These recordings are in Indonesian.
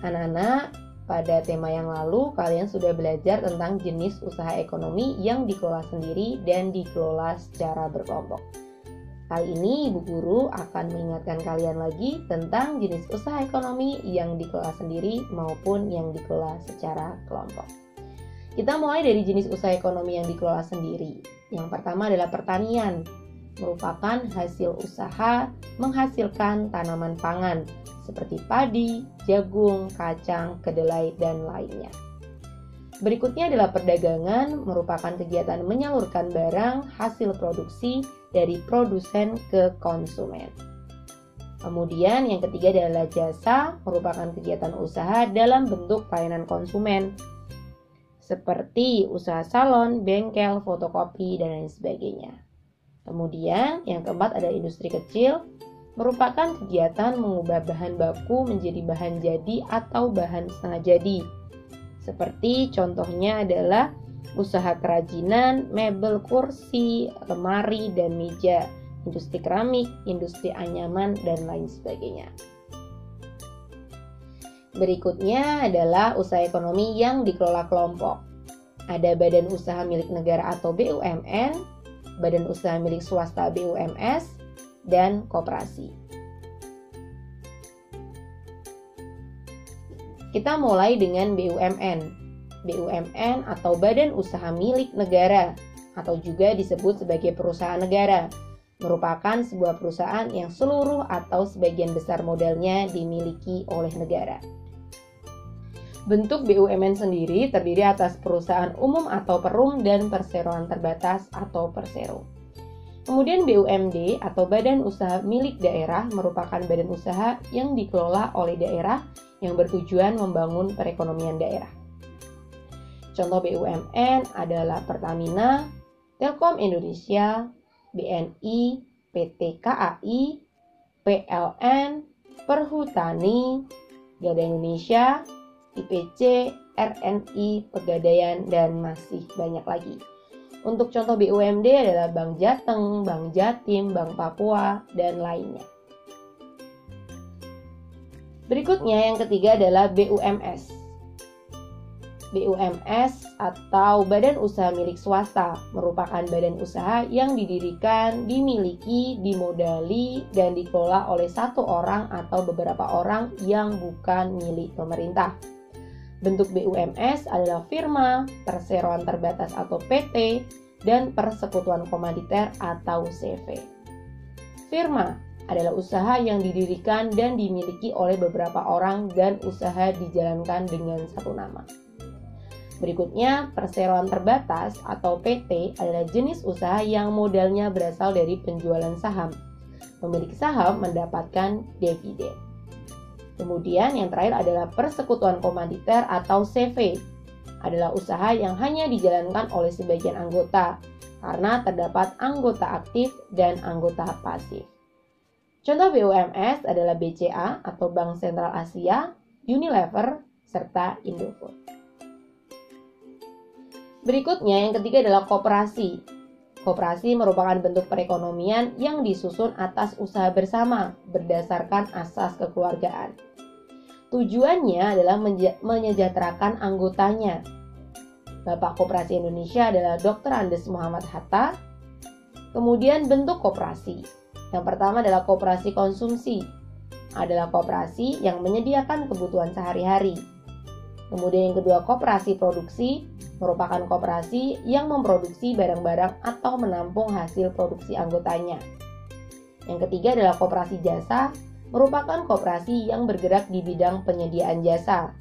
Anak-anak, pada tema yang lalu kalian sudah belajar tentang jenis usaha ekonomi yang dikelola sendiri dan dikelola secara berkelompok. Kali ini Ibu Guru akan mengingatkan kalian lagi tentang jenis usaha ekonomi yang dikelola sendiri maupun yang dikelola secara kelompok. Kita mulai dari jenis usaha ekonomi yang dikelola sendiri. Yang pertama adalah pertanian, merupakan hasil usaha menghasilkan tanaman pangan seperti padi, jagung, kacang, kedelai, dan lainnya. Berikutnya adalah perdagangan, merupakan kegiatan menyalurkan barang hasil produksi dari produsen ke konsumen. Kemudian yang ketiga adalah jasa, merupakan kegiatan usaha dalam bentuk pelayanan konsumen, seperti usaha salon, bengkel, fotokopi, dan lain sebagainya. Kemudian yang keempat ada industri kecil, merupakan kegiatan mengubah bahan baku menjadi bahan jadi atau bahan setengah jadi. Seperti contohnya adalah usaha kerajinan, mebel, kursi, lemari, dan meja, industri keramik, industri anyaman, dan lain sebagainya. Berikutnya adalah usaha ekonomi yang dikelola kelompok. Ada badan usaha milik negara atau BUMN, badan usaha milik swasta BUMS, dan koperasi. Kita mulai dengan BUMN. BUMN atau badan usaha milik negara atau juga disebut sebagai perusahaan negara, merupakan sebuah perusahaan yang seluruh atau sebagian besar modalnya dimiliki oleh negara. Bentuk BUMN sendiri terdiri atas perusahaan umum atau perum dan perseroan terbatas atau persero. Kemudian BUMD atau badan usaha milik daerah merupakan badan usaha yang dikelola oleh daerah yang bertujuan membangun perekonomian daerah. Contoh BUMN adalah Pertamina, Telkom Indonesia, BNI, PT KAI, PLN, Perhutani, Gada Indonesia, IPC, RNI, Pegadaian, dan masih banyak lagi. Untuk contoh BUMD adalah Bank Jateng, Bank Jatim, Bank Papua, dan lainnya. Berikutnya yang ketiga adalah BUMS. BUMS atau Badan Usaha Milik Swasta merupakan badan usaha yang didirikan, dimiliki, dimodali, dan dikelola oleh satu orang atau beberapa orang yang bukan milik pemerintah. Bentuk BUMS adalah firma, perseroan terbatas atau PT, dan persekutuan komoditer atau CV. Firma adalah usaha yang didirikan dan dimiliki oleh beberapa orang dan usaha dijalankan dengan satu nama. Berikutnya, perseroan terbatas atau PT adalah jenis usaha yang modalnya berasal dari penjualan saham. Pemilik saham mendapatkan dividen. Kemudian yang terakhir adalah persekutuan komoditer atau CV. Adalah usaha yang hanya dijalankan oleh sebagian anggota karena terdapat anggota aktif dan anggota pasif. Contoh BUMS adalah BCA atau Bank Sentral Asia, Unilever, serta Indofood. Berikutnya yang ketiga adalah koperasi. Koperasi merupakan bentuk perekonomian yang disusun atas usaha bersama berdasarkan asas kekeluargaan. Tujuannya adalah menyejahterakan anggotanya. Bapak Koperasi Indonesia adalah Dr. Andes Muhammad Hatta. Kemudian bentuk koperasi. Yang pertama adalah koperasi konsumsi. Adalah koperasi yang menyediakan kebutuhan sehari-hari. Kemudian yang kedua koperasi produksi, merupakan koperasi yang memproduksi barang-barang atau menampung hasil produksi anggotanya. Yang ketiga adalah koperasi jasa, merupakan koperasi yang bergerak di bidang penyediaan jasa.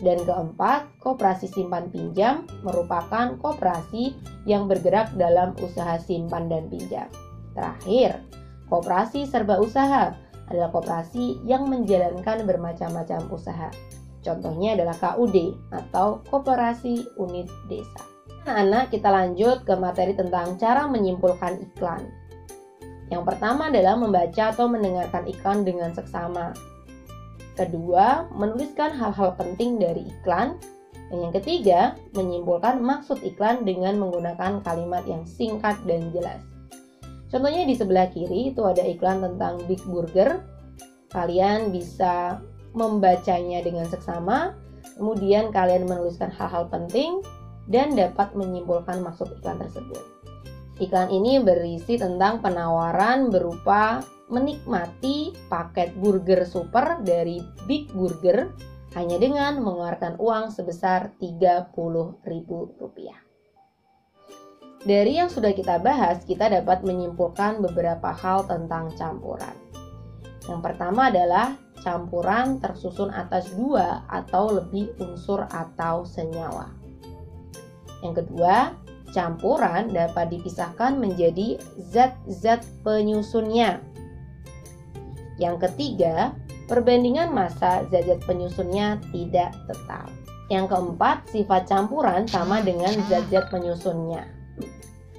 Dan keempat, koperasi simpan pinjam merupakan koperasi yang bergerak dalam usaha simpan dan pinjam. Terakhir, koperasi serba usaha adalah koperasi yang menjalankan bermacam-macam usaha. Contohnya adalah KUD atau Koperasi Unit Desa. Anak-anak, kita lanjut ke materi tentang cara menyimpulkan iklan. Yang pertama adalah membaca atau mendengarkan iklan dengan seksama. Kedua, menuliskan hal-hal penting dari iklan. Dan yang ketiga, menyimpulkan maksud iklan dengan menggunakan kalimat yang singkat dan jelas. Contohnya di sebelah kiri itu ada iklan tentang Big Burger. Kalian bisa membacanya dengan seksama, kemudian kalian menuliskan hal-hal penting dan dapat menyimpulkan maksud iklan tersebut. Iklan ini berisi tentang penawaran berupa menikmati paket burger super dari Big Burger hanya dengan mengeluarkan uang sebesar Rp30.000. Dari yang sudah kita bahas, kita dapat menyimpulkan beberapa hal tentang campuran. Yang pertama adalah campuran tersusun atas 2 atau lebih unsur atau senyawa. Yang kedua, campuran dapat dipisahkan menjadi zat-zat penyusunnya. Yang ketiga, perbandingan massa zat-zat penyusunnya tidak tetap. Yang keempat, sifat campuran sama dengan zat-zat penyusunnya.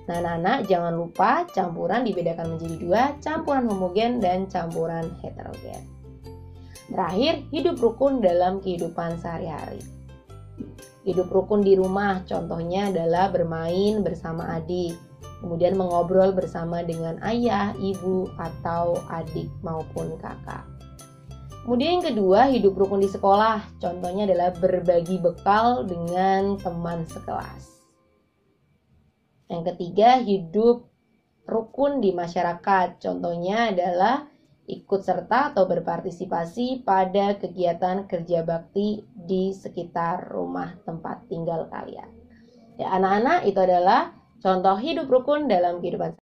Nah, anak-anak jangan lupa campuran dibedakan menjadi 2, campuran homogen dan campuran heterogen. Terakhir, hidup rukun dalam kehidupan sehari-hari. Hidup rukun di rumah contohnya adalah bermain bersama adik, kemudian mengobrol bersama dengan ayah, ibu, atau adik maupun kakak. Kemudian yang kedua, hidup rukun di sekolah contohnya adalah berbagi bekal dengan teman sekelas. Yang ketiga, hidup rukun di masyarakat. Contohnya adalah ikut serta atau berpartisipasi pada kegiatan kerja bakti di sekitar rumah tempat tinggal kalian. Ya, anak-anak, itu adalah contoh hidup rukun dalam kehidupan